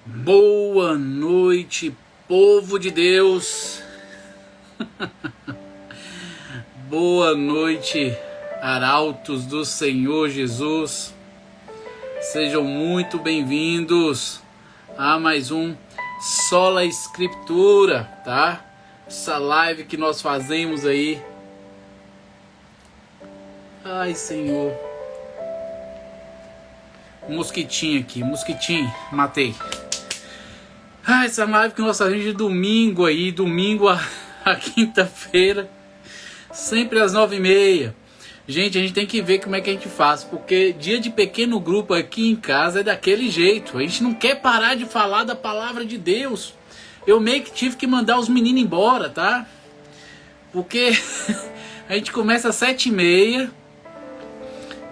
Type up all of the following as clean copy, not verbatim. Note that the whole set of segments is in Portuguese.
Boa noite, povo de Deus. Boa noite, arautos do Senhor Jesus. Sejam muito bem-vindos a mais um Sola Escritura, tá? Essa live que nós fazemos aí. Ai, Senhor. Mosquitinho aqui, mosquitinho, matei. Essa live que nós fazemos de domingo aí, domingo a quinta-feira, sempre às 9h30. Gente, a gente tem que ver como é que a gente faz, porque dia de pequeno grupo aqui em casa é daquele jeito. A gente não quer parar de falar da palavra de Deus. Eu meio que tive que mandar os meninos embora, tá? Porque a gente começa às 7h30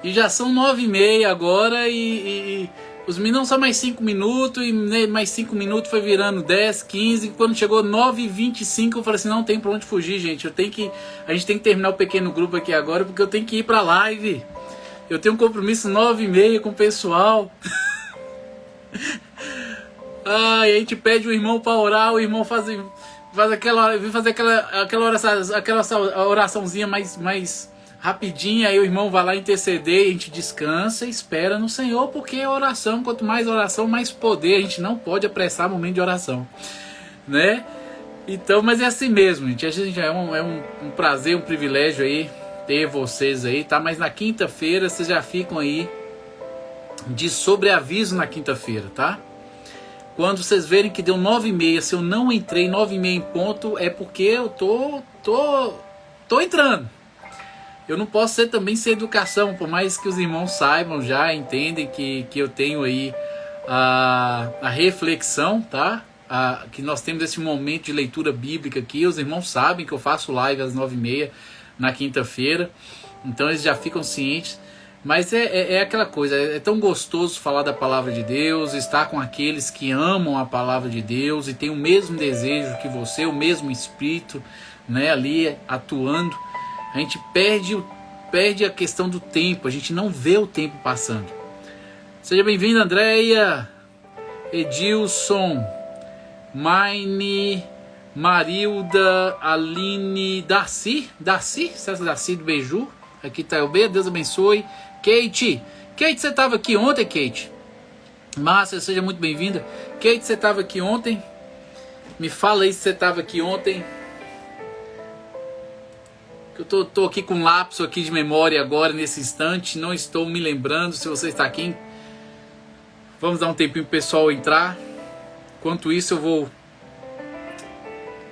e já são 9h30 agora e os meninos são mais 5 minutos, e mais 5 minutos foi virando 10, 15. Quando chegou 9h25, eu falei assim: não tem pra onde fugir, gente. A gente tem que terminar o pequeno grupo aqui agora, porque eu tenho que ir pra live. Eu tenho um compromisso 9h30 com o pessoal. A gente pede o irmão pra orar, o irmão faz aquela oraçãozinha mais rapidinho, aí o irmão vai lá interceder, a gente descansa e espera no Senhor, porque a oração, quanto mais oração, mais poder. A gente não pode apressar o momento de oração, né? Então, mas é assim mesmo, gente. A gente é um prazer, um privilégio aí ter vocês aí, tá? Mas na quinta-feira vocês já ficam aí de sobreaviso na quinta-feira, tá? Quando vocês verem que deu 9h30, se eu não entrei 9h30 em ponto, é porque eu tô entrando. Eu não posso ser também sem educação, por mais que os irmãos saibam já, entendem que eu tenho aí a reflexão, tá? Que nós temos esse momento de leitura bíblica aqui. Os irmãos sabem que eu faço live às 9h30 na quinta-feira, então eles já ficam cientes. Mas é aquela coisa, é tão gostoso falar da palavra de Deus, estar com aqueles que amam a palavra de Deus e têm o mesmo desejo que você, o mesmo espírito, né, ali atuando. A gente perde a questão do tempo, a gente não vê o tempo passando. Seja bem-vindo, Andréia, Edilson, Maine, Marilda, Aline, Darcy, César Darcy do Beiju, aqui tá o B, Deus abençoe. Kate, você estava aqui ontem, Kate? Márcia, seja muito bem-vinda. Kate, você estava aqui ontem? Me fala aí se você estava aqui ontem. Eu tô aqui com um lapso aqui de memória agora, nesse instante. Não estou me lembrando se você está aqui. Vamos dar um tempinho pro pessoal entrar. Enquanto isso, eu vou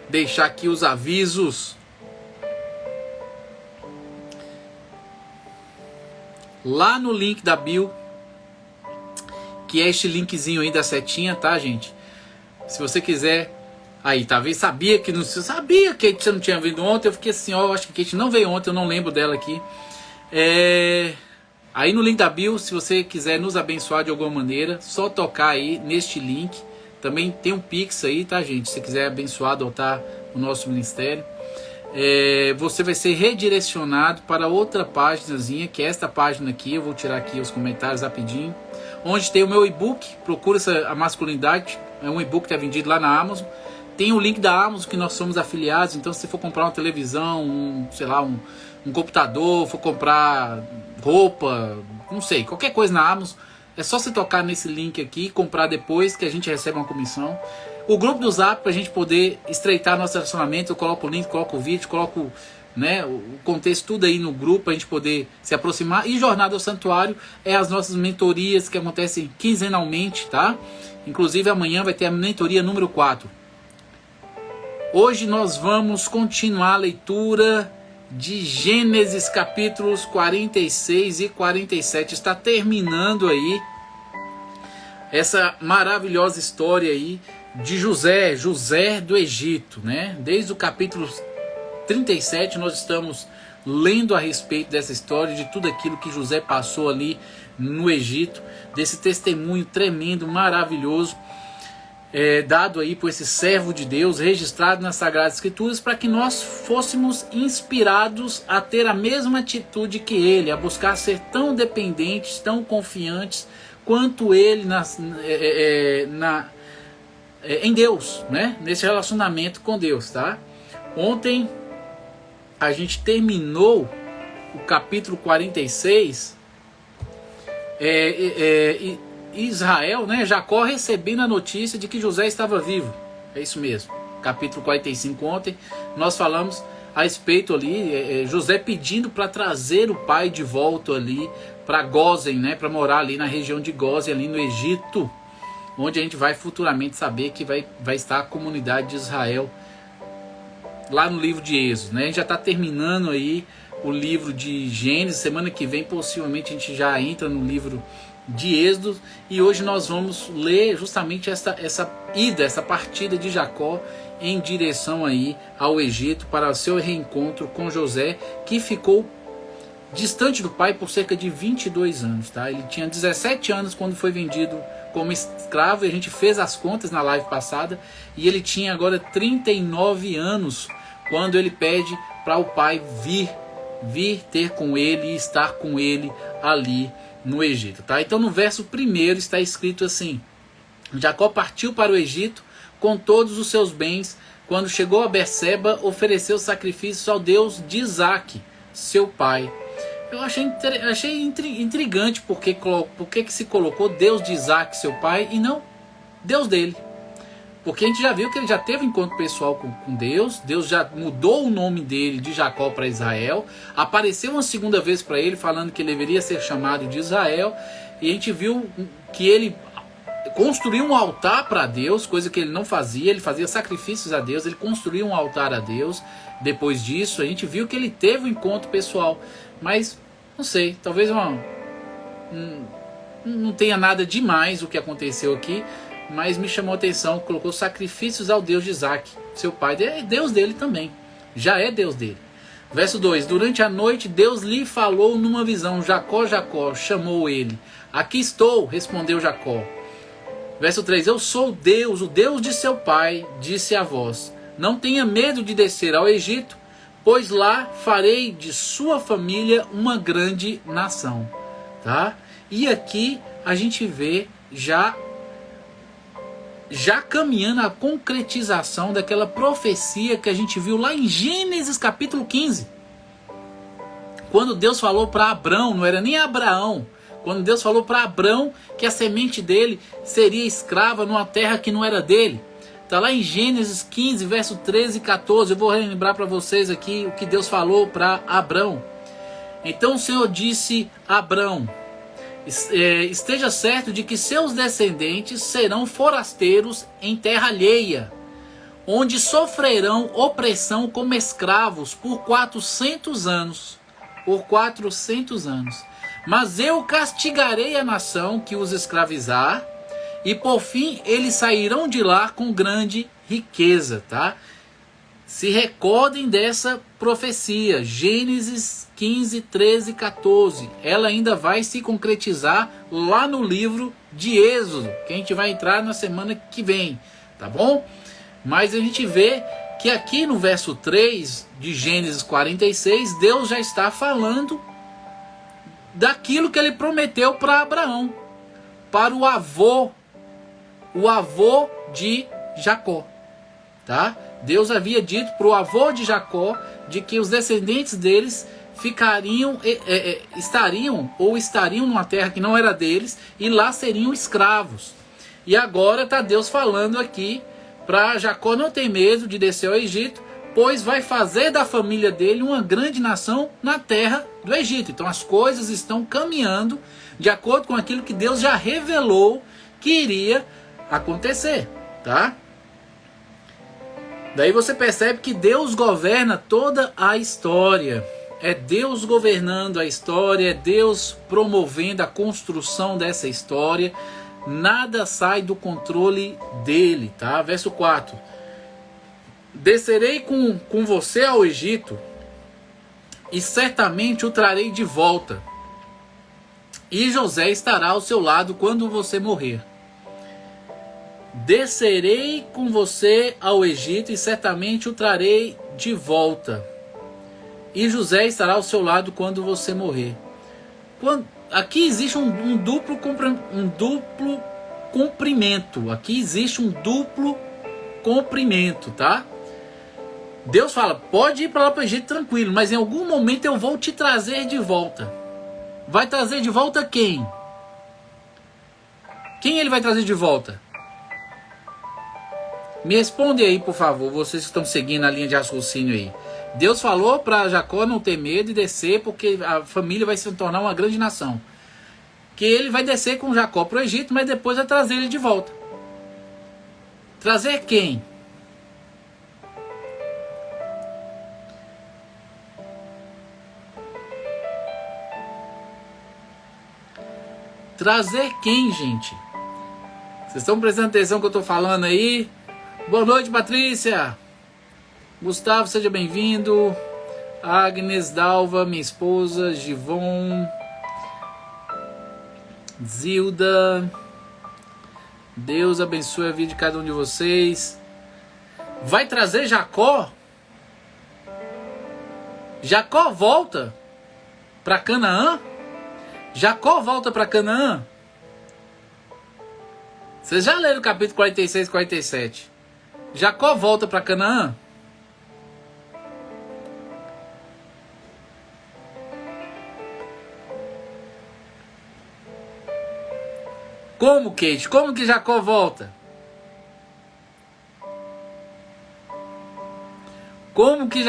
deixar aqui os avisos. Lá no link da bio, que é este linkzinho aí da setinha, tá, gente? Se você quiser... Aí, tá vendo? Sabia que você não tinha vindo ontem. Eu fiquei assim, ó, acho que a Kate não veio ontem, eu não lembro dela aqui. Aí no link da bio, se você quiser nos abençoar de alguma maneira, só tocar aí neste link. Também tem um Pix aí, tá, gente? Se você quiser abençoar, adotar o nosso ministério. Você vai ser redirecionado para outra páginazinha, que é esta página aqui. Eu vou tirar aqui os comentários rapidinho. Onde tem o meu e-book, procura a masculinidade. É um e-book que é vendido lá na Amazon. Tem o link da Amazon, que nós somos afiliados. Então, se você for comprar uma televisão, um computador, for comprar roupa, não sei, qualquer coisa na Amazon, é só você tocar nesse link aqui e comprar depois, que a gente recebe uma comissão. O grupo do Zap, para a gente poder estreitar nosso relacionamento, eu coloco o link, coloco o vídeo, coloco, né, o contexto tudo aí no grupo, para a gente poder se aproximar. E Jornada ao Santuário é as nossas mentorias que acontecem quinzenalmente, tá? Inclusive amanhã vai ter a mentoria número 4. Hoje nós vamos continuar a leitura de Gênesis capítulos 46 e 47. Está terminando aí essa maravilhosa história aí de José do Egito, né? Desde o capítulo 37 nós estamos lendo a respeito dessa história, de tudo aquilo que José passou ali no Egito, desse testemunho tremendo, maravilhoso, dado aí por esse servo de Deus, registrado nas Sagradas Escrituras, para que nós fôssemos inspirados a ter a mesma atitude que ele, a buscar ser tão dependentes, tão confiantes quanto ele em Deus, né? Nesse relacionamento com Deus, tá? Ontem a gente terminou o capítulo 46, Israel, né? Jacó recebendo a notícia de que José estava vivo. É isso mesmo. Capítulo 45 ontem nós falamos a respeito ali, José pedindo para trazer o pai de volta ali para Gósen, né? Para morar ali na região de Gósen, ali no Egito, onde a gente vai futuramente saber que vai estar a comunidade de Israel lá no livro de Êxodo, né? A gente já está terminando aí o livro de Gênesis. Semana que vem possivelmente a gente já entra no livro de Êxodo, e hoje nós vamos ler justamente essa partida de Jacó em direção aí ao Egito para o seu reencontro com José, que ficou distante do pai por cerca de 22 anos, tá? Ele tinha 17 anos quando foi vendido como escravo, e a gente fez as contas na live passada, e ele tinha agora 39 anos quando ele pede para o pai vir ter com ele e estar com ele ali no Egito, tá? Então no verso 1 está escrito assim: Jacó partiu para o Egito com todos os seus bens. Quando chegou a Berseba, ofereceu sacrifícios ao Deus de Isaac, seu pai. Eu achei intrigante porque que se colocou Deus de Isaac, seu pai, e não Deus dele. Porque a gente já viu que ele já teve um encontro pessoal com Deus. Deus já mudou o nome dele de Jacó para Israel. Apareceu uma segunda vez para ele falando que ele deveria ser chamado de Israel. E a gente viu que ele construiu um altar para Deus, coisa que ele não fazia. Ele fazia sacrifícios a Deus, ele construiu um altar a Deus. Depois disso a gente viu que ele teve um encontro pessoal. Mas, não sei, talvez não tenha nada demais o que aconteceu aqui. Mas me chamou a atenção, colocou sacrifícios ao Deus de Isaac, seu pai. É Deus dele também, já é Deus dele. Verso 2: Durante a noite Deus lhe falou numa visão: Jacó, Jacó. Chamou ele. Aqui estou, respondeu Jacó. Verso 3: Eu sou Deus, o Deus de seu pai, disse a voz: Não tenha medo de descer ao Egito, pois lá farei de sua família uma grande nação. Tá? E aqui a gente vê já caminhando a concretização daquela profecia que a gente viu lá em Gênesis capítulo 15. Quando Deus falou para Abrão, não era nem Abraão, quando Deus falou para Abrão que a semente dele seria escrava numa terra que não era dele. Está lá em Gênesis 15, verso 13 e 14. Eu vou relembrar para vocês aqui o que Deus falou para Abrão. Então o Senhor disse a Abrão: esteja certo de que seus descendentes serão forasteiros em terra alheia, onde sofrerão opressão como escravos por 400 anos. Por 400 anos. Mas eu castigarei a nação que os escravizar, e por fim eles sairão de lá com grande riqueza, tá? Se recordem dessa profecia, Gênesis 15, 13 e 14. Ela ainda vai se concretizar lá no livro de Êxodo, que a gente vai entrar na semana que vem, tá bom? Mas a gente vê que aqui no verso 3 de Gênesis 46, Deus já está falando daquilo que ele prometeu para Abraão, para o avô de Jacó, tá? Deus havia dito para o avô de Jacó de que os descendentes deles estariam numa terra que não era deles, e lá seriam escravos. E agora está Deus falando aqui para Jacó: não tem medo de descer ao Egito, pois vai fazer da família dele uma grande nação na terra do Egito. Então as coisas estão caminhando de acordo com aquilo que Deus já revelou que iria acontecer, tá? Daí você percebe que Deus governa toda a história. É Deus governando a história, é Deus promovendo a construção dessa história. Nada sai do controle dele, tá? Verso 4. Descerei com você ao Egito, e certamente o trarei de volta. E José estará ao seu lado quando você morrer. Descerei com você ao Egito, e certamente o trarei de volta. E José estará ao seu lado quando você morrer. Aqui existe um duplo cumprimento. Aqui existe um duplo cumprimento, tá? Deus fala, pode ir para lá para o Egito tranquilo, mas em algum momento eu vou te trazer de volta. Vai trazer de volta quem? Quem ele vai trazer de volta? Me responde aí, por favor, vocês que estão seguindo a linha de raciocínio aí. Deus falou para Jacó não ter medo e descer, porque a família vai se tornar uma grande nação. Que ele vai descer com Jacó para o Egito, mas depois vai trazer ele de volta. Trazer quem? Trazer quem, gente? Vocês estão prestando atenção no que eu estou falando aí? Boa noite, Patrícia. Gustavo, seja bem-vindo. Agnes, Dalva, minha esposa, Givon, Zilda. Deus abençoe a vida de cada um de vocês. Vai trazer Jacó? Jacó volta para Canaã? Jacó volta para Canaã? Vocês já leram o capítulo 46 e 47? Jacó volta para Canaã? Como, Kate? Como que Jacó volta? Como que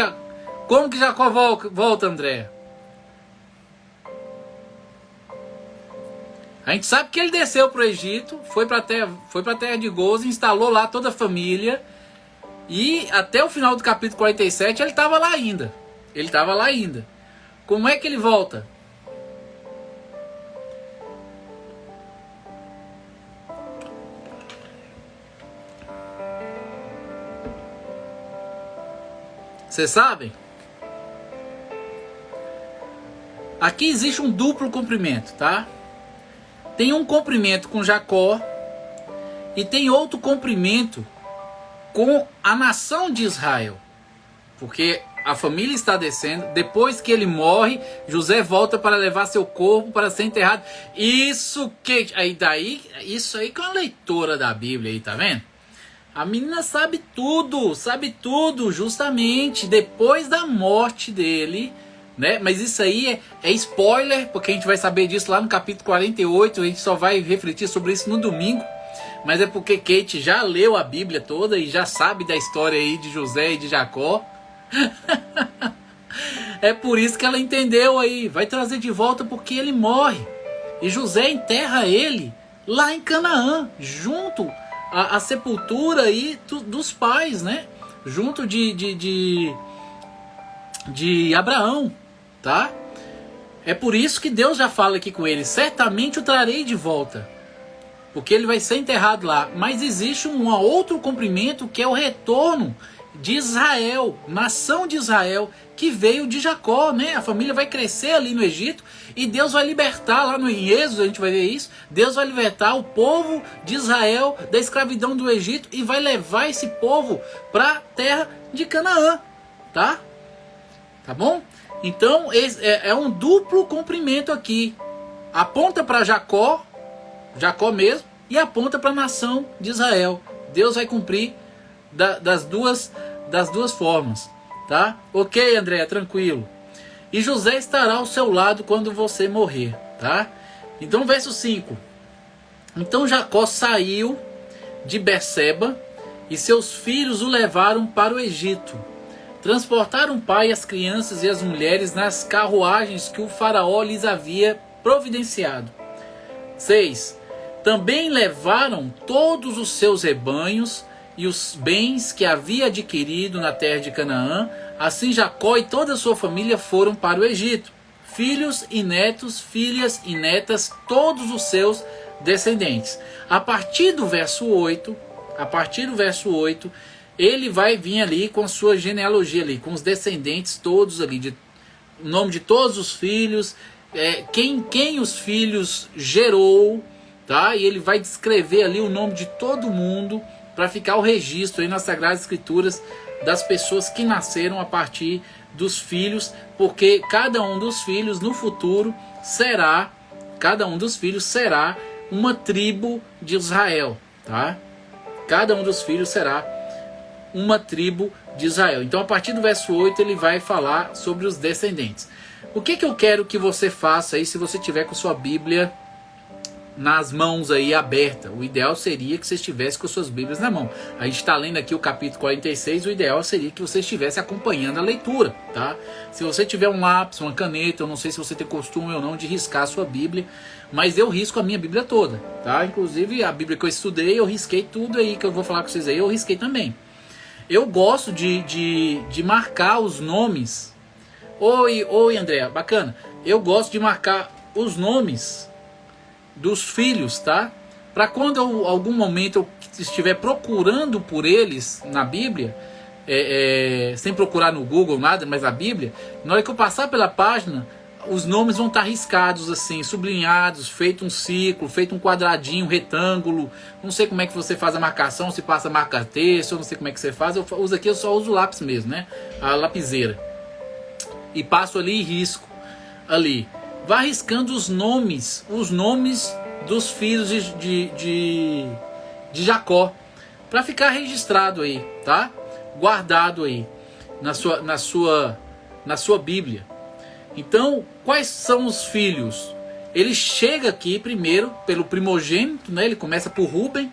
Jacó volta, André? A gente sabe que ele desceu para o Egito, foi para a terra de Gozen, instalou lá toda a família. E até o final do capítulo 47 ele estava lá ainda. Ele estava lá ainda. Como é que ele volta? Vocês sabem? Aqui existe um duplo cumprimento, tá? Tem um cumprimento com Jacó e tem outro cumprimento com a nação de Israel. Porque a família está descendo, depois que ele morre, José volta para levar seu corpo para ser enterrado. Isso aí com a leitora da Bíblia aí, tá vendo? A menina sabe tudo, justamente depois da morte dele, né? Mas isso aí é spoiler, porque a gente vai saber disso lá no capítulo 48, a gente só vai refletir sobre isso no domingo. Mas é porque Kate já leu a Bíblia toda e já sabe da história aí de José e de Jacó. É por isso que ela entendeu aí. Vai trazer de volta porque ele morre. E José enterra ele lá em Canaã, junto à sepultura aí dos pais, né? Junto de Abraão, tá? É por isso que Deus já fala aqui com ele: certamente o trarei de volta, porque ele vai ser enterrado lá. Mas existe um outro cumprimento, que é o retorno de Israel, nação de Israel, que veio de Jacó, né? A família vai crescer ali no Egito e Deus vai libertar, lá no Êxodo a gente vai ver isso, Deus vai libertar o povo de Israel da escravidão do Egito e vai levar esse povo para a terra de Canaã, tá? Tá bom? Então é um duplo cumprimento aqui. Aponta para Jacó mesmo, e aponta para a nação de Israel. Deus vai cumprir das duas formas, tá? Ok, André, tranquilo. E José estará ao seu lado quando você morrer, tá? Então, verso 5. Então Jacó saiu de Berseba e seus filhos o levaram para o Egito. Transportaram o pai, as crianças e as mulheres nas carruagens que o faraó lhes havia providenciado. 6. Também levaram todos os seus rebanhos e os bens que havia adquirido na terra de Canaã. Assim Jacó e toda a sua família foram para o Egito, filhos e netos, filhas e netas, todos os seus descendentes. A partir do verso 8, ele vai vir ali com a sua genealogia ali, com os descendentes todos ali, o nome de todos os filhos, quem os filhos gerou, tá? E ele vai descrever ali o nome de todo mundo, para ficar o registro aí nas Sagradas Escrituras das pessoas que nasceram a partir dos filhos, porque cada um dos filhos no futuro será uma tribo de Israel, tá? Cada um dos filhos será uma tribo de Israel. Então, a partir do verso 8, ele vai falar sobre os descendentes. O que eu quero que você faça aí, se você tiver com sua Bíblia nas mãos aí aberta? O ideal seria que você estivesse com suas Bíblias na mão. A gente está lendo aqui o capítulo 46, o ideal seria que você estivesse acompanhando a leitura, tá? Se você tiver um lápis, uma caneta, eu não sei se você tem costume ou não de riscar a sua Bíblia, mas eu risco a minha Bíblia toda, tá? Inclusive a Bíblia que eu estudei, eu risquei tudo aí que eu vou falar com vocês aí, eu risquei também. Eu gosto de marcar os nomes. Oi André, bacana. Eu gosto de marcar os nomes dos filhos, tá? Para quando algum momento eu estiver procurando por eles na Bíblia, sem procurar no Google nada, mas na Bíblia, na hora que eu passar pela página, os nomes vão estar riscados assim, sublinhados, feito um círculo, feito um quadradinho, um retângulo. Não sei como é que você faz a marcação, se passa marca-texto, eu não sei como é que você faz. Eu uso aqui, eu só uso o lápis mesmo, né? A lapiseira. E passo ali e risco ali. Vá riscando os nomes dos filhos de Jacó, para ficar registrado aí, tá? Guardado aí na sua Bíblia. Então, quais são os filhos? Ele chega aqui primeiro pelo primogênito, né? Ele começa por Rúben.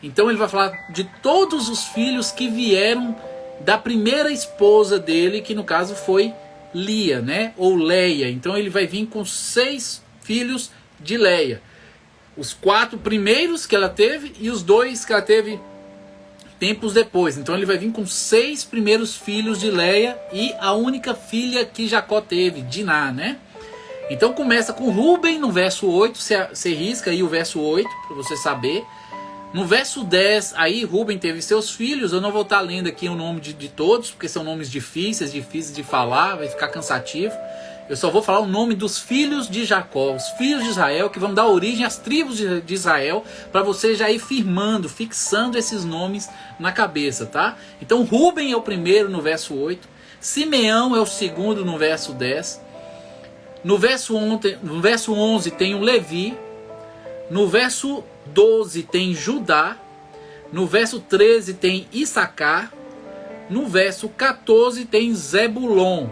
Então ele vai falar de todos os filhos que vieram da primeira esposa dele, que no caso foi Lia, né? Ou Leia. Então ele vai vir com 6 filhos de Leia. Os 4 primeiros que ela teve e os 2 que ela teve tempos depois. Então ele vai vir com 6 primeiros filhos de Leia e a única filha que Jacó teve, Diná, né? Então começa com Rúben no verso 8, você risca aí o verso 8 para você saber. No verso 10, aí Rúben teve seus filhos. Eu não vou estar lendo aqui o nome de todos, porque são nomes difíceis de falar, vai ficar cansativo. Eu só vou falar o nome dos filhos de Jacó, os filhos de Israel, que vão dar origem às tribos de Israel, para você já ir firmando, fixando esses nomes na cabeça, tá? Então Rúben é o primeiro no verso 8, Simeão é o segundo no verso 10, no verso 11 tem o Levi, no verso 12 tem Judá, no verso 13 tem Issacar, no verso 14 tem Zebulon,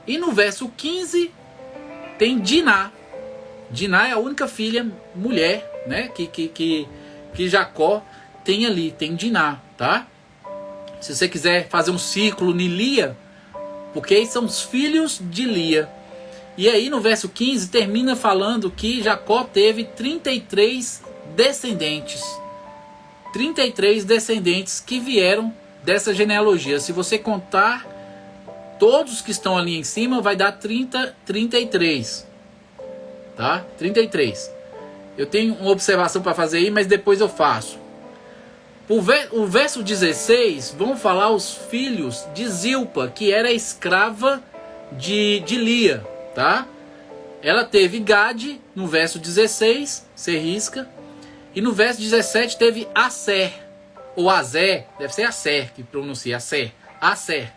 e no verso 15 tem Diná. Diná é a única filha mulher, né, que Jacó tem ali, tem Diná, tá? Se você quiser fazer um círculo em Lia, porque aí são os filhos de Lia. E aí no verso 15 termina falando que Jacó teve 33 descendentes. 33 descendentes que vieram dessa genealogia. Se você contar todos que estão ali em cima, vai dar 33. Tá? 33. Eu tenho uma observação para fazer aí, mas depois eu faço. O verso 16, vamos falar os filhos de Zilpa, que era escrava de Lia. Tá? Ela teve Gade no verso 16, você risca. E no verso 17 teve Asser, ou Azé, deve ser Asser que pronuncia, Asser.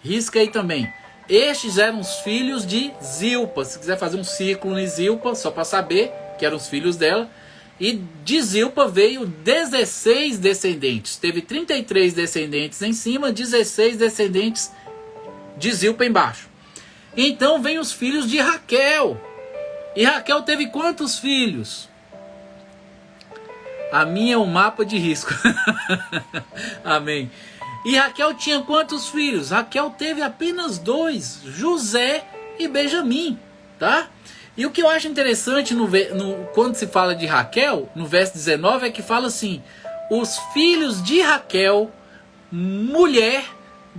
Risca aí também. Estes eram os filhos de Zilpa. Se quiser fazer um círculo em Zilpa, só para saber que eram os filhos dela. E de Zilpa veio 16 descendentes. Teve 33 descendentes em cima, 16 descendentes de Zilpa embaixo. Então vem os filhos de Raquel. E Raquel teve quantos filhos? A minha é um mapa de risco. Amém. E Raquel tinha quantos filhos? Raquel teve apenas 2, José e Benjamim, tá? E o que eu acho interessante quando se fala de Raquel, no verso 19, é que fala assim: os filhos de Raquel, mulher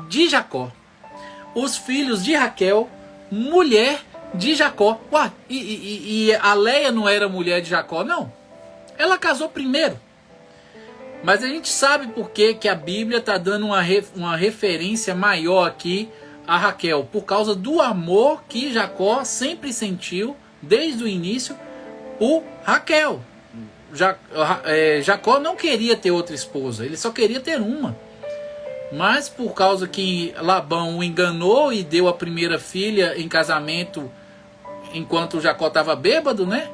de Jacó. Os filhos de Raquel, mulher de Jacó. Ué, e a Leia não era mulher de Jacó, não? Ela casou primeiro. Mas a gente sabe por que a Bíblia está dando uma referência maior aqui a Raquel. Por causa do amor que Jacó sempre sentiu, desde o início, por Raquel. Jacó não queria ter outra esposa, ele só queria ter uma. Mas por causa que Labão o enganou e deu a primeira filha em casamento enquanto Jacó estava bêbado, né?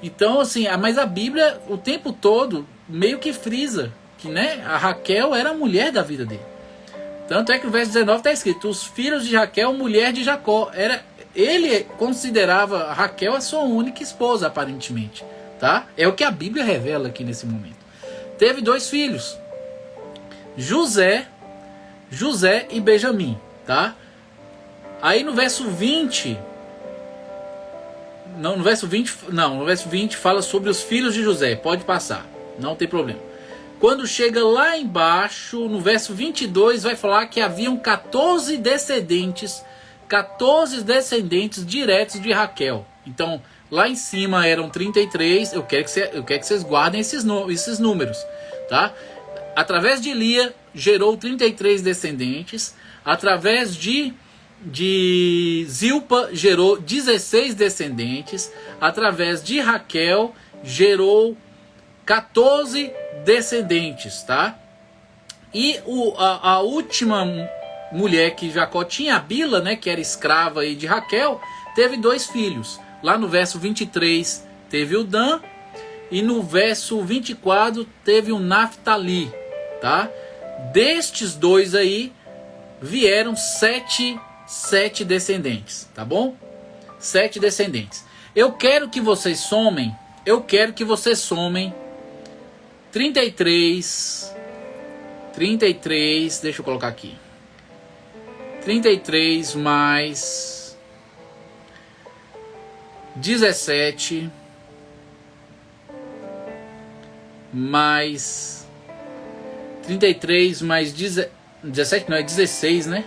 Então, assim, mas a Bíblia o tempo todo meio que frisa que, né, a Raquel era a mulher da vida dele. Tanto é que no verso 19 está escrito: os filhos de Raquel, mulher de Jacó. Ele considerava a Raquel a sua única esposa, aparentemente. Tá? É o que a Bíblia revela aqui nesse momento. Teve 2 filhos, José e Benjamim. Tá? Aí no verso 20... no verso 20 fala sobre os filhos de José. Pode passar, não tem problema. Quando chega lá embaixo, no verso 22, vai falar que haviam 14 descendentes diretos de Raquel. Então, lá em cima eram 33. Eu quero que vocês guardem esses números, tá? Através de Lia, gerou 33 descendentes. Através de Zilpa, gerou 16 descendentes. Através de Raquel, gerou 14 descendentes, tá? E a última mulher que Jacó tinha, a Bila, né, que era escrava aí de Raquel, teve 2 filhos. Lá no verso 23 teve o Dan, e no verso 24 teve o Naftali, tá? Destes 2 aí vieram 7 descendentes, tá bom? 7 descendentes. Eu quero que vocês somem 33, deixa eu colocar aqui. 33 mais 17 mais 33 mais 17, não, é 16, né?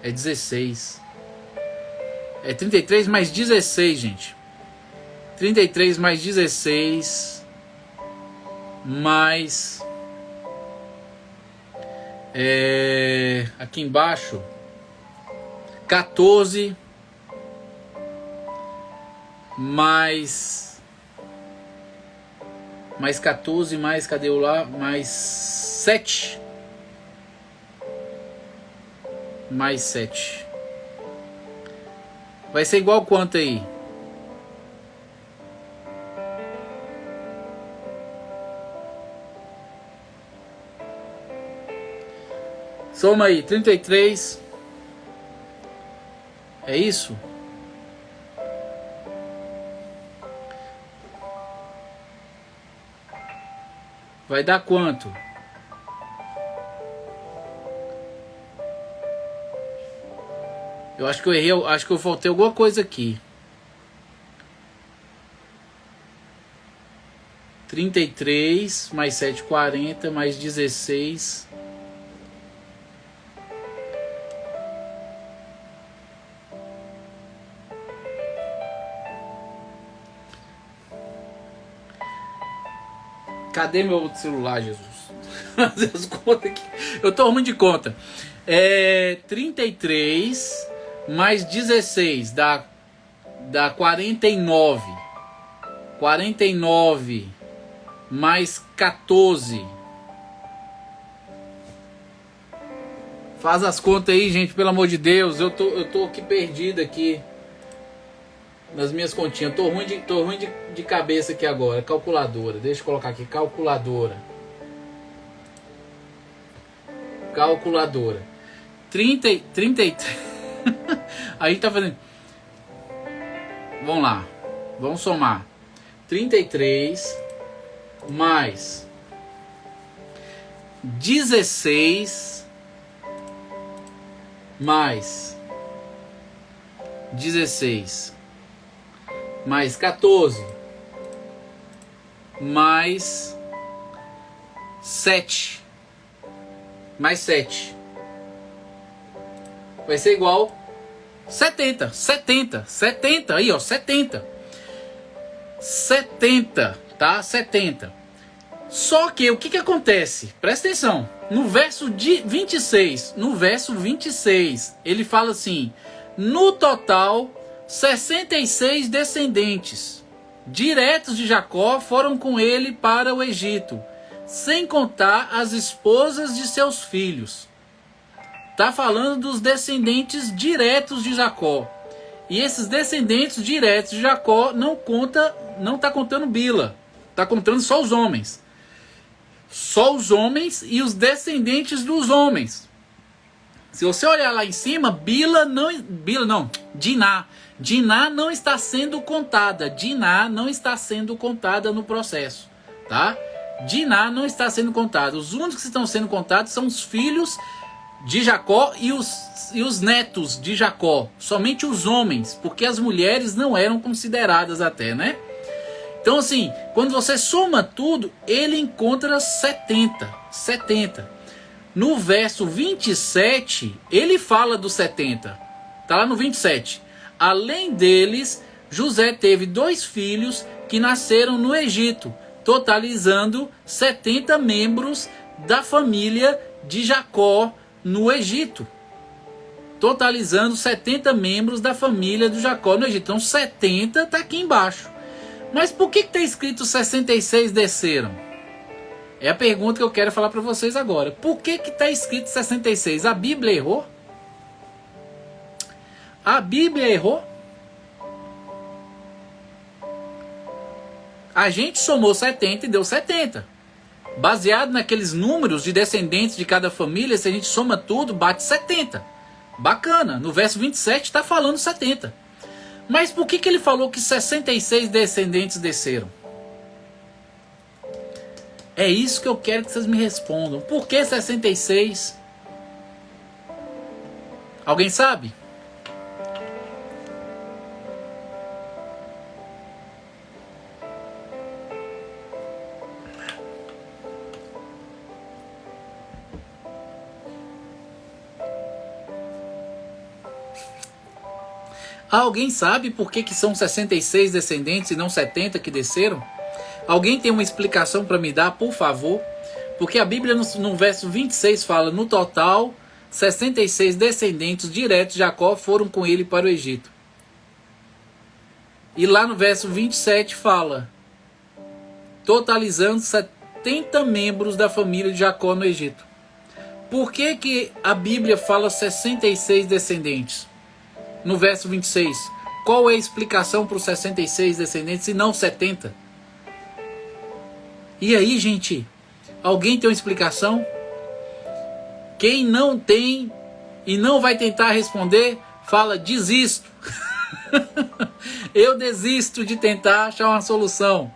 É 16. É 33 mais 16, gente. 33 mais 16 mais aqui embaixo 14 mais 14 mais, cadê o lá? Mais 7 mais 7 vai ser igual quanto aí? Soma aí, 33. É isso? Vai dar quanto? Eu acho que eu errei, acho que eu faltei alguma coisa aqui. 33 mais 7, 40 mais 16. Cadê meu outro celular, Jesus? Fazer as contas aqui. Eu tô ruim de conta. 33 mais 16 dá 49. 49 mais 14. Faz as contas aí, gente, pelo amor de Deus. Eu tô aqui perdido aqui nas minhas continhas. Tô ruim de cabeça aqui agora. Calculadora. Deixa eu colocar aqui. Calculadora. 33. A gente tá fazendo. Vamos lá. Vamos somar. 33 mais 16 mais 16 mais 14 mais 7 mais 7 vai ser igual 70 aí, ó, 70, tá? 70. Só que o que acontece? Presta atenção. No verso 26, ele fala assim: no total 66 descendentes diretos de Jacó foram com ele para o Egito, sem contar as esposas de seus filhos. Está falando dos descendentes diretos de Jacó. E esses descendentes diretos de Jacó não está contando Bila. Está contando só os homens. Só os homens e os descendentes dos homens. Se você olhar lá em cima, Diná. Diná não está sendo contada. Diná não está sendo contada no processo. Tá? Diná não está sendo contada. Os únicos que estão sendo contados são os filhos de Jacó e os netos de Jacó. Somente os homens, porque as mulheres não eram consideradas até, né? Então assim, quando você soma tudo, ele encontra 70. No verso 27, ele fala dos 70. Tá lá no 27. Além deles, José teve 2 filhos que nasceram no Egito, totalizando 70 membros da família de Jacó no Egito. Totalizando 70 membros da família de Jacó no Egito. Então 70 está aqui embaixo. Mas por que está escrito 66 desceram? É a pergunta que eu quero falar para vocês agora. Por que está escrito 66? A Bíblia errou? A Bíblia errou? A gente somou 70 e deu 70. Baseado naqueles números de descendentes de cada família, se a gente soma tudo, bate 70. Bacana. No verso 27 está falando 70. Mas por que ele falou que 66 descendentes desceram? É isso que eu quero que vocês me respondam. Por que 66? Alguém sabe? Alguém sabe por que são 66 descendentes e não 70 que desceram? Alguém tem uma explicação para me dar, por favor? Porque a Bíblia no verso 26 fala, no total, 66 descendentes diretos de Jacó foram com ele para o Egito. E lá no verso 27 fala, totalizando 70 membros da família de Jacó no Egito. Por que a Bíblia fala 66 descendentes? No verso 26, qual é a explicação para os 66 descendentes e não 70? E aí, gente, alguém tem uma explicação? Quem não tem e não vai tentar responder, fala, desisto. Eu desisto de tentar achar uma solução.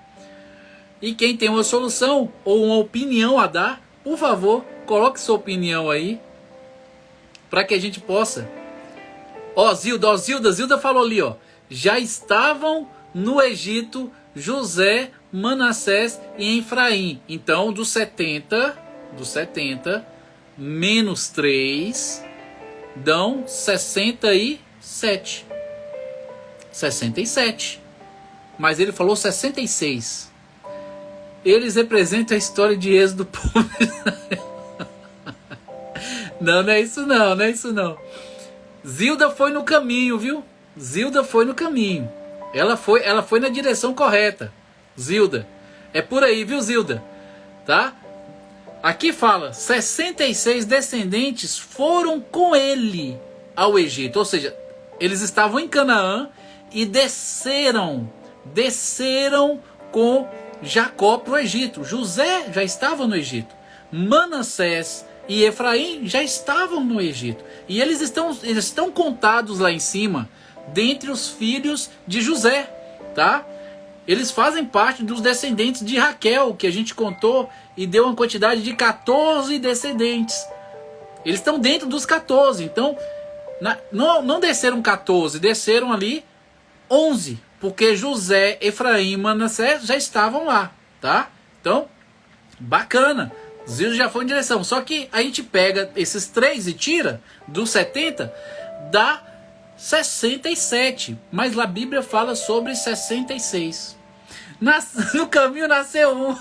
E quem tem uma solução ou uma opinião a dar, por favor, coloque sua opinião aí, para que a gente possa... Zilda falou ali, ó. Já estavam no Egito José, Manassés e Efraim. Então, dos 70, menos 3, dão 67. 67. Mas ele falou 66. Eles representam a história de êxodo do povo de Israel. Não é isso não. Zilda foi no caminho, viu? Zilda foi no caminho. Ela foi na direção correta. Zilda. É por aí, viu, Zilda? Tá? Aqui fala, 66 descendentes foram com ele ao Egito. Ou seja, eles estavam em Canaã e desceram com Jacó para o Egito. José já estava no Egito. Manassés e Efraim já estavam no Egito. E eles estão contados lá em cima, dentre os filhos de José, tá? Eles fazem parte dos descendentes de Raquel, que a gente contou e deu uma quantidade de 14 descendentes. Eles estão dentro dos 14. Então, não desceram 14, desceram ali 11. Porque José, Efraim e Manassés já estavam lá, tá? Então, bacana. Zilda já foi em direção. Só que a gente pega esses 3 e tira dos 70, dá 67. Mas a Bíblia fala sobre 66. No caminho nasceu um.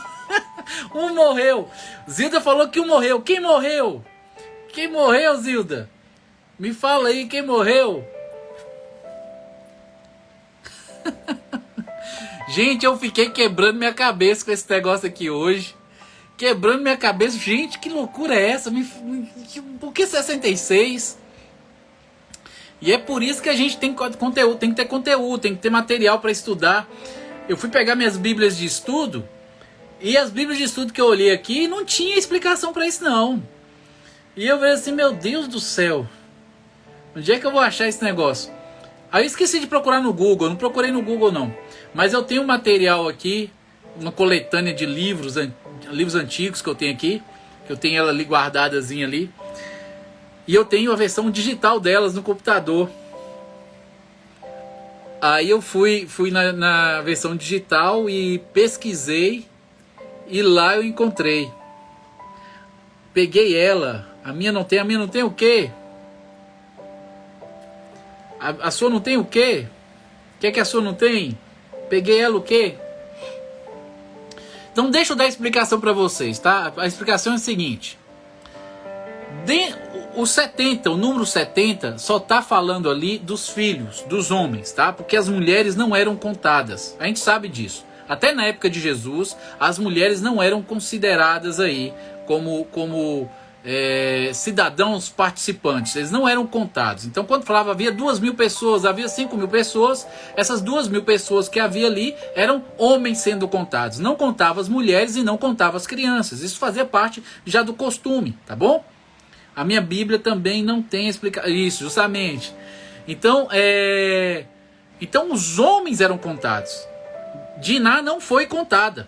Um morreu. Zilda falou que um morreu. Quem morreu? Quem morreu, Zilda? Me fala aí, quem morreu? Gente, eu fiquei quebrando minha cabeça com esse negócio aqui hoje. Quebrando minha cabeça. Gente, que loucura é essa? Por que 66? E é por isso que a gente tem conteúdo, tem que ter conteúdo, tem que ter material para estudar. Eu fui pegar minhas bíblias de estudo, e as bíblias de estudo que eu olhei aqui não tinha explicação para isso não. E eu vejo assim, meu Deus do céu, onde é que eu vou achar esse negócio? Aí eu esqueci de procurar no Google, não procurei no Google não. Mas eu tenho um material aqui, uma coletânea de livros antigos que eu tenho aqui, que eu tenho ela ali guardadazinha ali. E eu tenho a versão digital delas no computador. Aí eu fui na versão digital e pesquisei. E lá eu encontrei. Peguei ela. A minha não tem o quê? A sua não tem o quê? O que é que a sua não tem? Peguei ela o quê? Então deixa eu dar a explicação para vocês, tá? A explicação é a seguinte. O número 70 só tá falando ali dos filhos, dos homens, tá? Porque as mulheres não eram contadas. A gente sabe disso. Até na época de Jesus, as mulheres não eram consideradas aí como cidadãos participantes. Eles não eram contados. Então quando falava havia 2.000 pessoas, havia 5.000 pessoas, essas 2.000 pessoas que havia ali eram homens sendo contados. Não contava as mulheres e não contava as crianças. Isso fazia parte já do costume, tá bom? A minha Bíblia também não tem explicação. Isso, justamente. Então os homens eram contados. Diná não foi contada.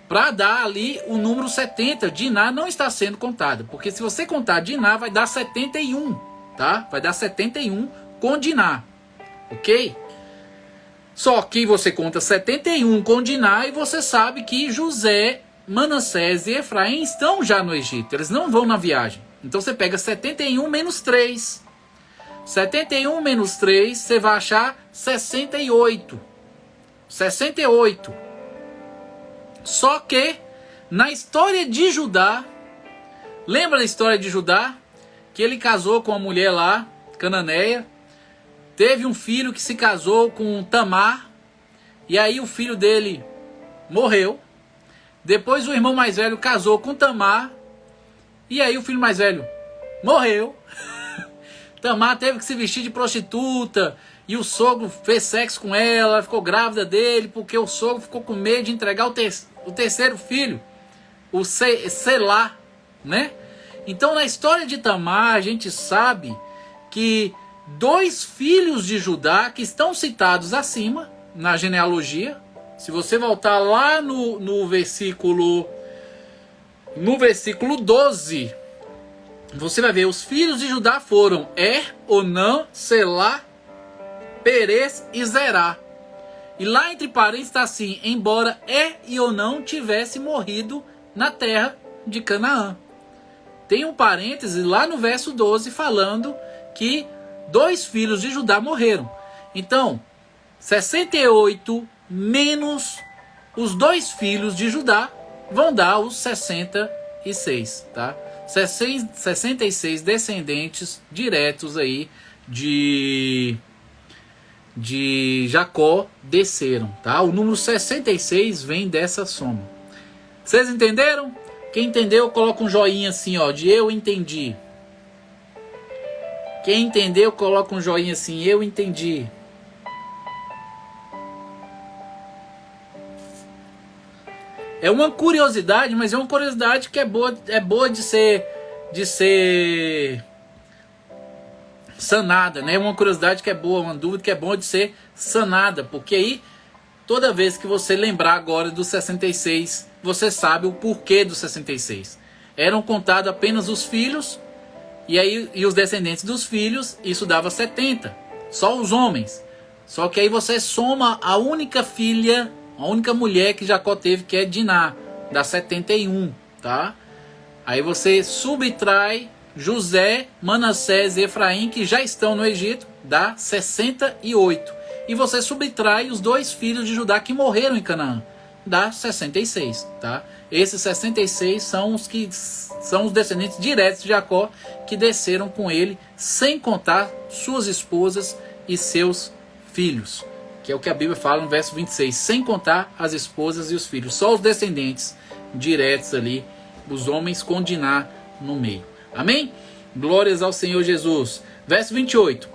Para dar ali o número 70, Diná não está sendo contada. Porque se você contar Diná, vai dar 71. Tá? Vai dar 71 com Diná. Ok? Só que você conta 71 com Diná e você sabe que José, Manassés e Efraim estão já no Egito. Eles não vão na viagem. Então você pega 71 menos 3. 71 menos 3, você vai achar 68. 68. Só que na história de Judá, lembra da história de Judá? Que ele casou com uma mulher lá, cananeia, teve um filho que se casou com Tamar, e aí o filho dele morreu. Depois o irmão mais velho casou com Tamar, e aí o filho mais velho morreu. Tamar teve que se vestir de prostituta, e o sogro fez sexo com ela, ficou grávida dele, porque o sogro ficou com medo de entregar o terceiro filho, o Selá, né? Então na história de Tamar a gente sabe que 2 filhos de Judá que estão citados acima na genealogia, se você voltar lá no versículo 12, você vai ver, os filhos de Judá foram Onã, Selá, Perez e Zerá. E lá entre parênteses está assim, embora e Onã tivesse morrido na terra de Canaã. Tem um parêntese lá no verso 12 falando que 2 filhos de Judá morreram. Então, 68 menos os 2 filhos de Judá vão dar os 66, tá? 66 descendentes diretos aí de Jacó desceram, tá? O número 66 vem dessa soma. Vocês entenderam? Quem entendeu, coloca um joinha assim, ó, de eu entendi. Quem entendeu, coloca um joinha assim, eu entendi. É uma curiosidade, mas é uma curiosidade que é boa de ser sanada, né? Uma curiosidade que é boa, uma dúvida que é boa de ser sanada, porque aí toda vez que você lembrar agora do 66, você sabe o porquê do 66. Eram contados apenas os filhos e os descendentes dos filhos, isso dava 70, só os homens. Só que aí você soma a única filha, a única mulher que Jacó teve, que é Diná, dá 71, tá? Aí você subtrai José, Manassés e Efraim, que já estão no Egito, dá 68. E você subtrai os 2 filhos de Judá que morreram em Canaã, dá 66, tá? Esses 66 são os descendentes diretos de Jacó que desceram com ele, sem contar suas esposas e seus filhos, que é o que a Bíblia fala no verso 26, sem contar as esposas e os filhos, só os descendentes diretos ali, os homens com Diná no meio. Amém? Glórias ao Senhor Jesus. Verso 28.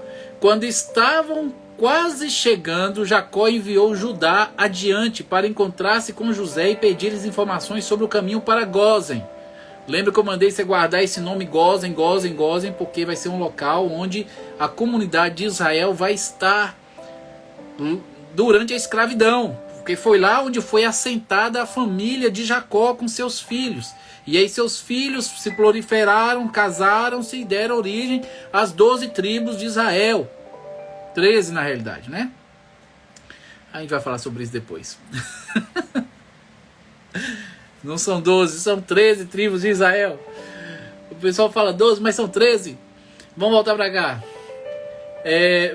Quando estavam quase chegando, Jacó enviou Judá adiante para encontrar-se com José e pedir-lhes informações sobre o caminho para Gósen. Lembra que eu mandei você guardar esse nome Gósen, porque vai ser um local onde a comunidade de Israel vai estar durante a escravidão. Porque foi lá onde foi assentada a família de Jacó com seus filhos. E aí seus filhos se proliferaram, casaram-se e deram origem às 12 tribos de Israel. 13 na realidade, né? A gente vai falar sobre isso depois. Não são 12, são 13 tribos de Israel. O pessoal fala 12, mas são 13. Vamos voltar para cá.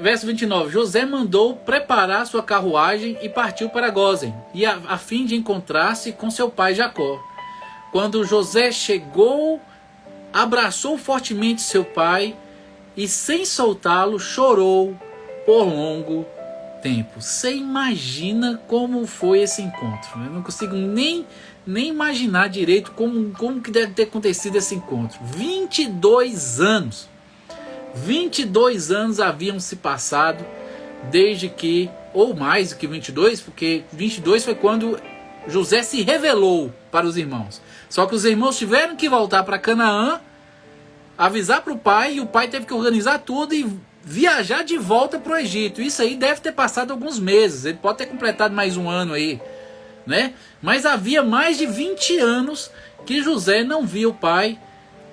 Verso 29. José mandou preparar sua carruagem e partiu para Gósen, e a fim de encontrar-se com seu pai Jacó. Quando José chegou, abraçou fortemente seu pai e, sem soltá-lo, chorou por longo tempo. Você imagina como foi esse encontro? Eu não consigo nem imaginar direito como que deve ter acontecido esse encontro. 22 anos. 22 anos haviam se passado desde que, ou mais do que 22, porque 22 foi quando José se revelou para os irmãos. Só que os irmãos tiveram que voltar para Canaã, avisar para o pai, e o pai teve que organizar tudo e viajar de volta para o Egito. Isso aí deve ter passado alguns meses, ele pode ter completado mais um ano aí, né? Mas havia mais de 20 anos que José não via o pai.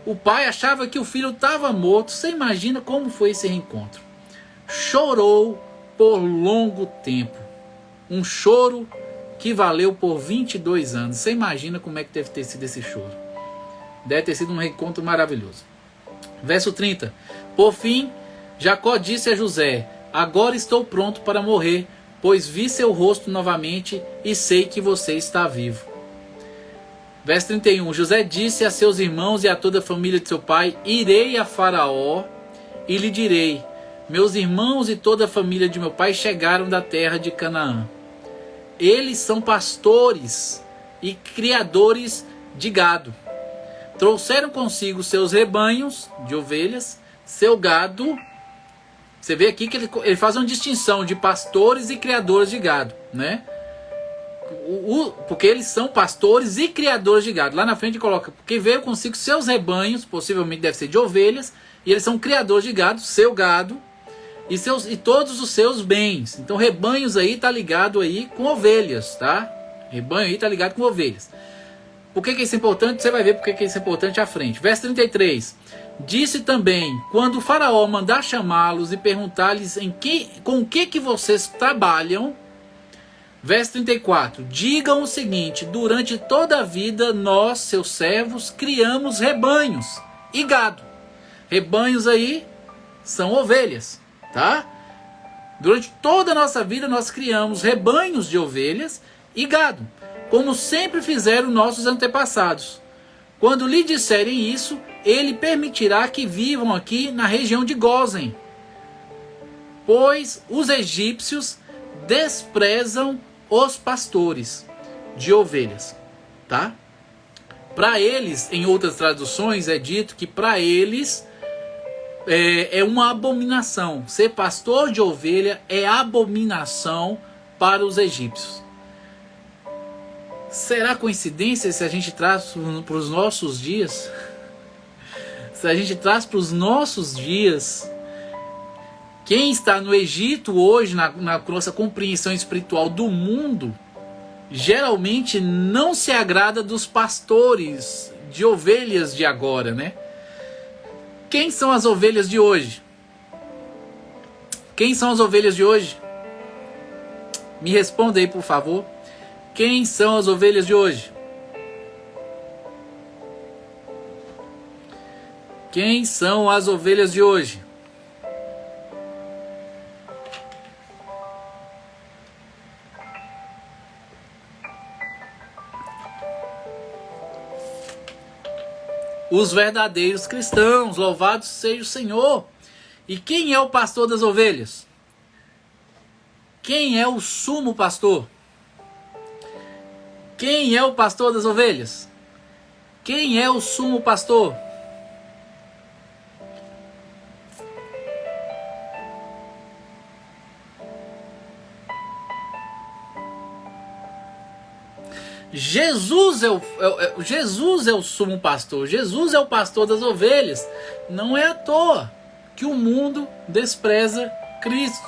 O pai achava que o filho estava morto. Você imagina como foi esse reencontro. Chorou por longo tempo. Um choro que valeu por 22 anos. Você imagina como é que deve ter sido esse choro. Deve ter sido um reencontro maravilhoso. Verso 30. Por fim, Jacó disse a José: agora estou pronto para morrer, pois vi seu rosto novamente e sei que você está vivo. Verso 31. José disse a seus irmãos e a toda a família de seu pai: irei a Faraó e lhe direi: meus irmãos e toda a família de meu pai chegaram da terra de Canaã. Eles são pastores e criadores de gado. Trouxeram consigo seus rebanhos de ovelhas, seu gado. Você vê aqui que ele faz uma distinção de pastores e criadores de gado, né? Porque eles são pastores e criadores de gado. Lá na frente coloca, porque veio consigo seus rebanhos, possivelmente deve ser de ovelhas, e eles são criadores de gado, seu gado, e todos os seus bens. Então rebanhos aí está ligado aí com ovelhas, tá? Rebanho aí está ligado com ovelhas. Por que isso é importante? Você vai ver por que isso é importante à frente. Verso 33. Disse também, quando o faraó mandar chamá-los e perguntar-lhes com o que vocês trabalham. Verso 34. Digam o seguinte: durante toda a vida nós, seus servos, criamos rebanhos e gado. Rebanhos aí são ovelhas, tá? Durante toda a nossa vida nós criamos rebanhos de ovelhas e gado, como sempre fizeram nossos antepassados. Quando lhe disserem isso, ele permitirá que vivam aqui na região de Gósen, pois os egípcios desprezam os pastores de ovelhas, tá? Para eles, em outras traduções, é dito que para eles é uma abominação. Ser pastor de ovelha é abominação para os egípcios. Será coincidência se a gente traz para os nossos dias? Se a gente traz para os nossos dias, quem está no Egito hoje, na nossa compreensão espiritual do mundo, geralmente não se agrada dos pastores de ovelhas de agora, né? Quem são as ovelhas de hoje? Quem são as ovelhas de hoje? Me responda aí, por favor. Quem são as ovelhas de hoje? Quem são as ovelhas de hoje? Os verdadeiros cristãos, louvado seja o Senhor. E quem é o pastor das ovelhas? Quem é o sumo pastor? Quem é o pastor das ovelhas? Quem é o sumo pastor? Jesus Jesus é o sumo pastor, Jesus é o pastor das ovelhas. Não é à toa que o mundo despreza Cristo,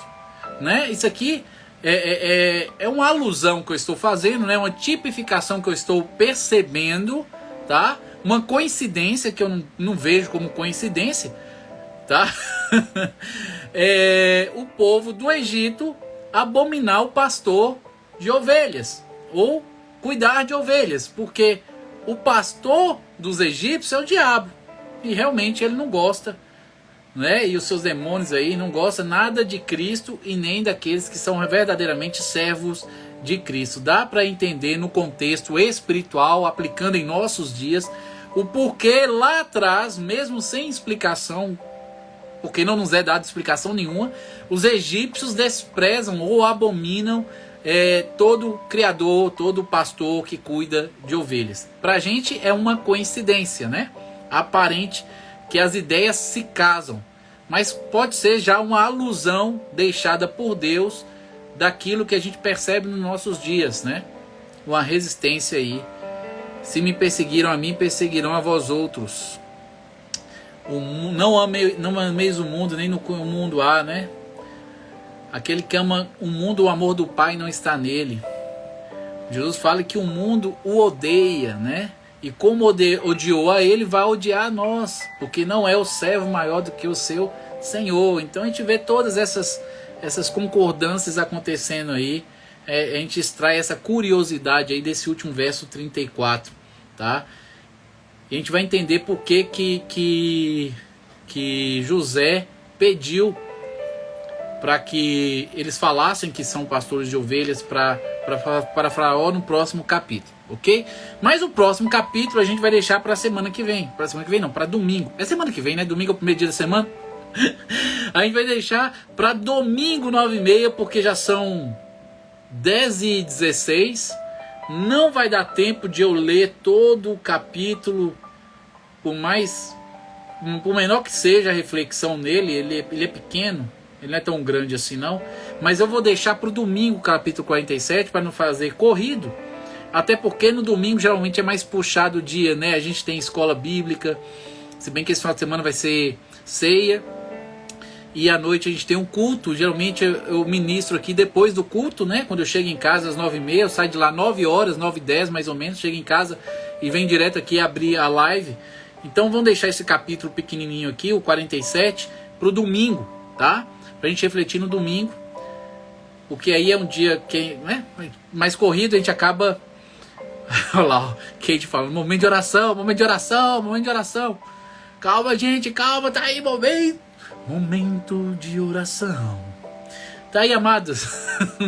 né? Isso aqui é uma alusão que eu estou fazendo, né? Uma tipificação que eu estou percebendo, tá? Uma coincidência que eu não vejo como coincidência, tá? O povo do Egito abominar o pastor de ovelhas, ou cuidar de ovelhas, porque o pastor dos egípcios é o diabo, e realmente ele não gosta, né? E os seus demônios aí não gostam nada de Cristo e nem daqueles que são verdadeiramente servos de Cristo. Dá para entender no contexto espiritual, aplicando em nossos dias, o porquê lá atrás, mesmo sem explicação, porque não nos é dada explicação nenhuma, os egípcios desprezam ou abominam todo criador, todo pastor que cuida de ovelhas. Para a gente é uma coincidência, né? Aparente que as ideias se casam, mas pode ser já uma alusão deixada por Deus daquilo que a gente percebe nos nossos dias, né? Uma resistência aí. Se me perseguiram a mim, perseguirão a vós outros. Não ameis o mundo, nem no mundo há, né? Aquele que ama o mundo, o amor do Pai não está nele. Jesus fala que o mundo o odeia, né? E como odiou a ele, vai odiar a nós, porque não é o servo maior do que o seu Senhor. Então a gente vê todas essas concordâncias acontecendo aí. A gente extrai essa curiosidade aí desse último verso 34, tá? E a gente vai entender por que José pediu para que eles falassem que são pastores de ovelhas para Faraó no próximo capítulo, ok? Mas o próximo capítulo a gente vai deixar para a semana que vem. Para semana que vem não, para domingo. É semana que vem, né? Domingo é o primeiro dia da semana. A gente vai deixar para domingo 9h30, porque já são 10h16. Não vai dar tempo de eu ler todo o capítulo, por menor que seja a reflexão nele, ele é pequeno. Ele não é tão grande assim não, mas eu vou deixar para o domingo capítulo 47 para não fazer corrido, até porque no domingo geralmente é mais puxado o dia, né? A gente tem escola bíblica, se bem que esse final de semana vai ser ceia, e à noite a gente tem um culto. Geralmente eu ministro aqui depois do culto, né? Quando eu chego em casa às 9h30, eu saio de lá 9h, 9h10 mais ou menos, chego em casa e venho direto aqui abrir a live. Então vamos deixar esse capítulo pequenininho aqui, o 47, para o domingo, tá? Pra gente refletir no domingo, porque aí é um dia que, né, mais corrido, a gente acaba. Olha lá, Kate falando, momento de oração, momento de oração, momento de oração. Calma, gente, calma, tá aí, momento de oração. Tá aí, amados,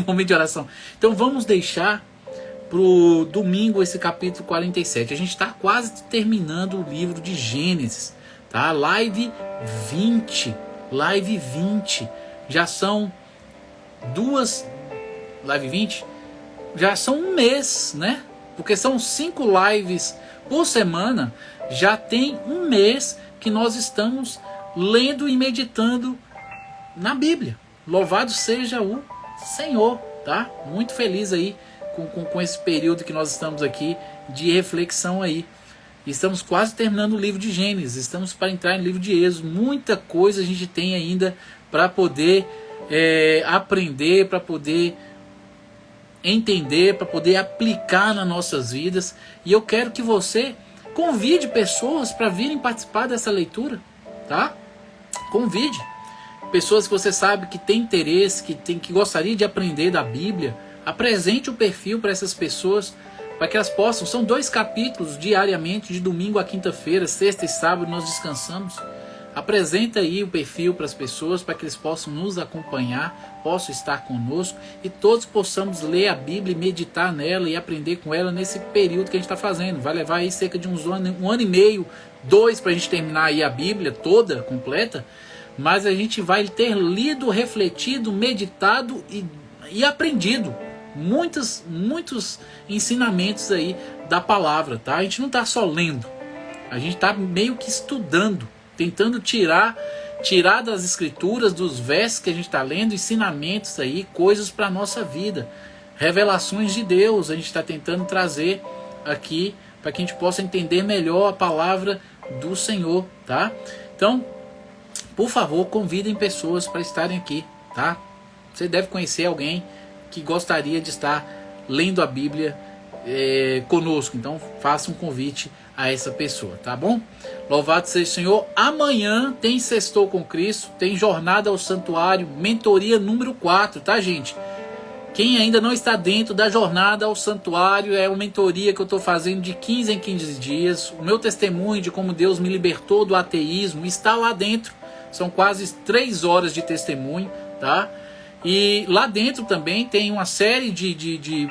momento de oração. Então vamos deixar pro domingo esse capítulo 47. A gente tá quase terminando o livro de Gênesis, tá? Live 20. Já são live 20, já são um mês, né? Porque são 5 lives por semana, já tem um mês que nós estamos lendo e meditando na Bíblia. Louvado seja o Senhor, tá? Muito feliz aí com esse período que nós estamos aqui de reflexão aí. Estamos quase terminando o livro de Gênesis, estamos para entrar no livro de Êxodo. Muita coisa a gente tem ainda para poder aprender, para poder entender, para poder aplicar nas nossas vidas. E eu quero que você convide pessoas para virem participar dessa leitura, tá? Convide pessoas que você sabe que tem interesse, que gostaria de aprender da Bíblia. Apresente o perfil para essas pessoas, para que elas possam. São 2 capítulos diariamente, de domingo a quinta-feira, sexta e sábado nós descansamos. Apresenta aí o perfil para as pessoas, para que eles possam nos acompanhar, possam estar conosco e todos possamos ler a Bíblia e meditar nela e aprender com ela nesse período que a gente está fazendo. Vai levar aí cerca de um ano e meio, 2 para a gente terminar aí a Bíblia toda, completa, mas a gente vai ter lido, refletido, meditado e aprendido muitos ensinamentos aí da palavra, tá? A gente não está só lendo, a gente está meio que estudando, tentando tirar das escrituras, dos versos que a gente está lendo, ensinamentos aí, coisas para a nossa vida, revelações de Deus. A gente está tentando trazer aqui, para que a gente possa entender melhor a palavra do Senhor, tá? Então, por favor, convidem pessoas para estarem aqui, tá? Você deve conhecer alguém que gostaria de estar lendo a Bíblia conosco, então faça um convite a essa pessoa, tá bom? Louvado seja o Senhor. Amanhã tem Sextou com Cristo, tem Jornada ao Santuário, mentoria número 4, tá, gente? Quem ainda não está dentro da Jornada ao Santuário, é uma mentoria que eu estou fazendo de 15 em 15 dias. O meu testemunho de como Deus me libertou do ateísmo está lá dentro. São quase 3 horas de testemunho, tá? E lá dentro também tem uma série de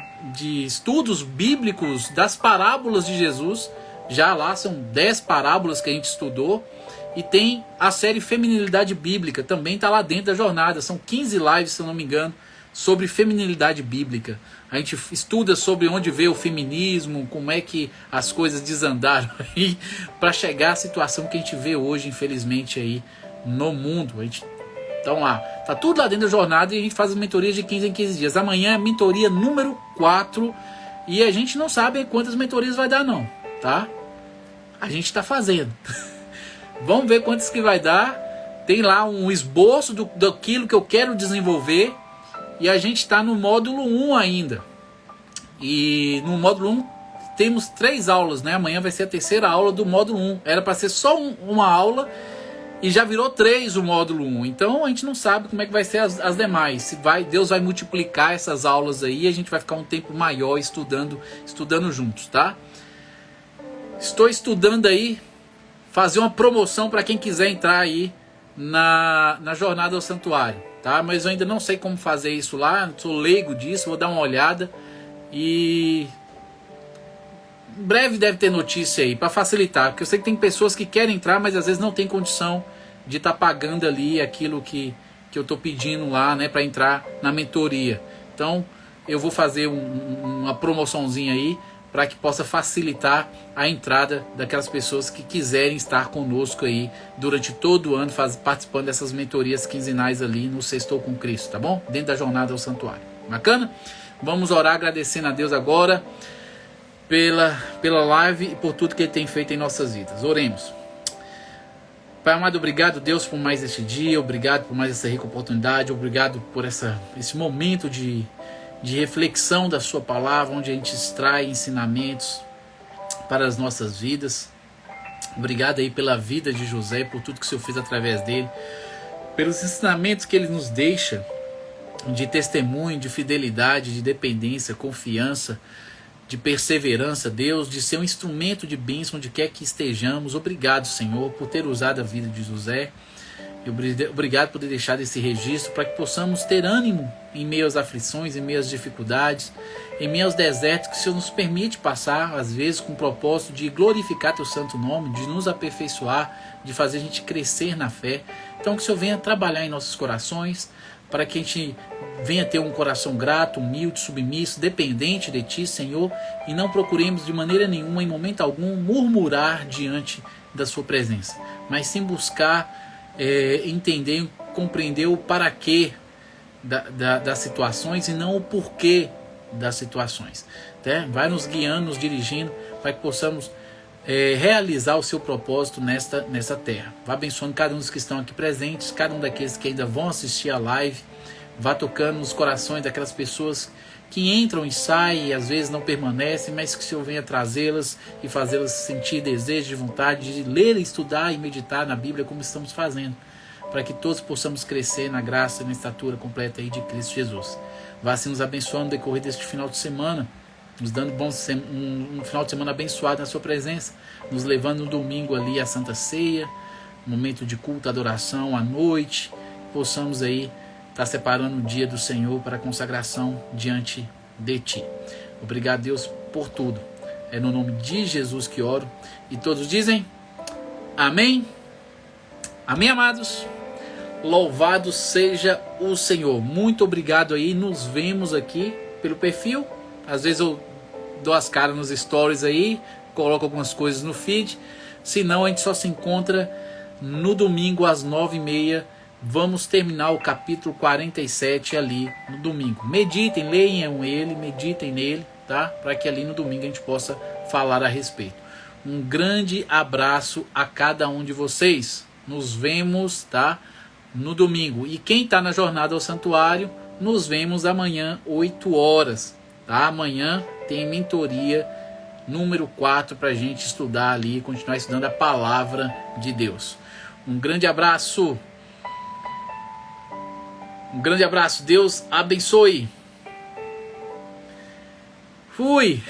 estudos bíblicos das parábolas de Jesus. Já lá são 10 parábolas que a gente estudou. E tem a série Feminilidade Bíblica, também está lá dentro da jornada. São 15 lives, se eu não me engano, sobre feminilidade bíblica. A gente estuda sobre onde veio o feminismo, como é que as coisas desandaram aí, para chegar à situação que a gente vê hoje, infelizmente, aí no mundo. A gente, então lá, tá tudo lá dentro da jornada e a gente faz as mentorias de 15 em 15 dias. Amanhã é a mentoria número 4 e a gente não sabe quantas mentorias vai dar não, tá? A gente está fazendo. Vamos ver quantas que vai dar. Tem lá um esboço daquilo que eu quero desenvolver. E a gente está no módulo 1 ainda. E no módulo 1 temos 3 aulas, né? Amanhã vai ser a terceira aula do módulo 1. Era para ser só uma aula e já virou 3 o módulo 1. Então a gente não sabe como é que vai ser as demais. Se Deus vai multiplicar essas aulas aí e a gente vai ficar um tempo maior estudando juntos, tá? Estou estudando aí, fazer uma promoção para quem quiser entrar aí na Jornada ao Santuário. Tá? Mas eu ainda não sei como fazer isso lá, sou leigo disso, vou dar uma olhada e em breve deve ter notícia aí para facilitar, porque eu sei que tem pessoas que querem entrar, mas às vezes não tem condição de estar pagando ali aquilo que eu estou pedindo lá, né, para entrar na mentoria. Então eu vou fazer uma promoçãozinha aí para que possa facilitar a entrada daquelas pessoas que quiserem estar conosco aí durante todo o ano, participando dessas mentorias quinzenais ali no Sextou com Cristo, tá bom? Dentro da Jornada ao Santuário. Bacana? Vamos orar agradecendo a Deus agora pela live e por tudo que Ele tem feito em nossas vidas. Oremos. Pai amado, obrigado Deus por mais este dia, obrigado por mais essa rica oportunidade, obrigado por esse momento de reflexão da sua palavra, onde a gente extrai ensinamentos para as nossas vidas. Obrigado aí pela vida de José, por tudo que o Senhor fez através dele, pelos ensinamentos que ele nos deixa, de testemunho, de fidelidade, de dependência, confiança, de perseverança, Deus, de ser um instrumento de bênção onde quer que estejamos. Obrigado, Senhor, por ter usado a vida de José. Obrigado por ter deixado esse registro para que possamos ter ânimo em meio às aflições, em meio às dificuldades, em meio aos desertos que o Senhor nos permite passar, às vezes com o propósito de glorificar Teu santo nome, de nos aperfeiçoar, de fazer a gente crescer na fé. Então que o Senhor venha trabalhar em nossos corações, para que a gente venha ter um coração grato, humilde, submisso, dependente de Ti, Senhor, e não procuremos de maneira nenhuma, em momento algum, murmurar diante da Sua presença, mas sim buscar entender, compreender o para quê das situações e não o porquê das situações, né? Vai nos guiando, nos dirigindo para que possamos realizar o seu propósito nessa terra. Vá abençoando cada um dos que estão aqui presentes, cada um daqueles que ainda vão assistir a live. Vá tocando nos corações daquelas pessoas que entram e saem e às vezes não permanecem, mas que o Senhor venha trazê-las e fazê-las sentir desejo de vontade de ler, estudar e meditar na Bíblia como estamos fazendo, para que todos possamos crescer na graça e na estatura completa aí de Cristo Jesus. Vá assim nos abençoando no decorrer deste final de semana, nos dando um final de semana abençoado na Sua presença, nos levando no domingo ali à Santa Ceia, momento de culto, adoração à noite, possamos aí estar separando o dia do Senhor para a consagração diante de Ti. Obrigado, Deus, por tudo. É no nome de Jesus que oro. E todos dizem amém. Amém, amados. Louvado seja o Senhor. Muito obrigado aí. Nos vemos aqui pelo perfil. Às vezes eu dou as caras nos stories aí, coloco algumas coisas no feed. Se não, a gente só se encontra no domingo às 9h30. Vamos terminar o capítulo 47 ali no domingo. Meditem, leiam ele, meditem nele, tá? Para que ali no domingo a gente possa falar a respeito. Um grande abraço a cada um de vocês. Nos vemos, tá? No domingo. E quem está na jornada ao santuário, nos vemos amanhã, 8 horas. Tá? Amanhã tem mentoria número 4 para a gente estudar ali e continuar estudando a palavra de Deus. Um grande abraço. Um grande abraço. Deus abençoe. Fui.